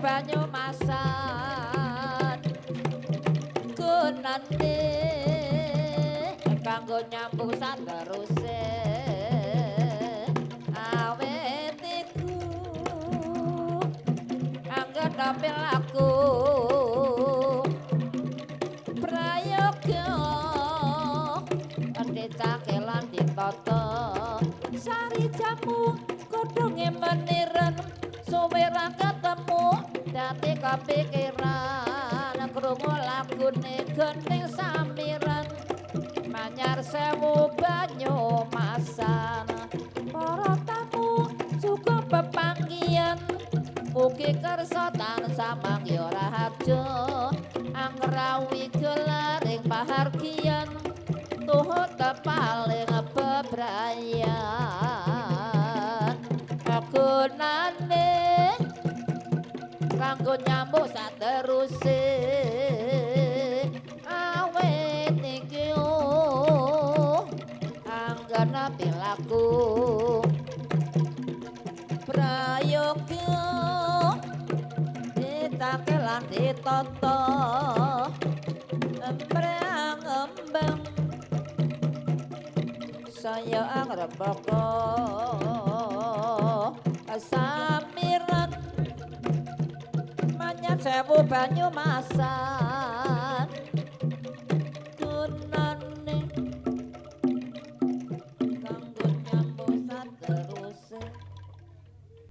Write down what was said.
banyu masan gunane kanggo nyambung sateruse awet iku anggap perilaku prayoga dicakelan ditata sari jamu godhonge meniren suwe ra ketemu dadi kepikiran krungu lagune gending samiran manyar sewu banyu masan para tamu cukup pepanggian mugi kersa tansah mangya raharja angrawi gelaring pahargian tuhut paling bebrayan gunane kanggo nyambung sateruse awet iki anggana pilaku prayoga ditakelan ditata embrang-embang saya angrepaka samiran manyat sewu banyu masan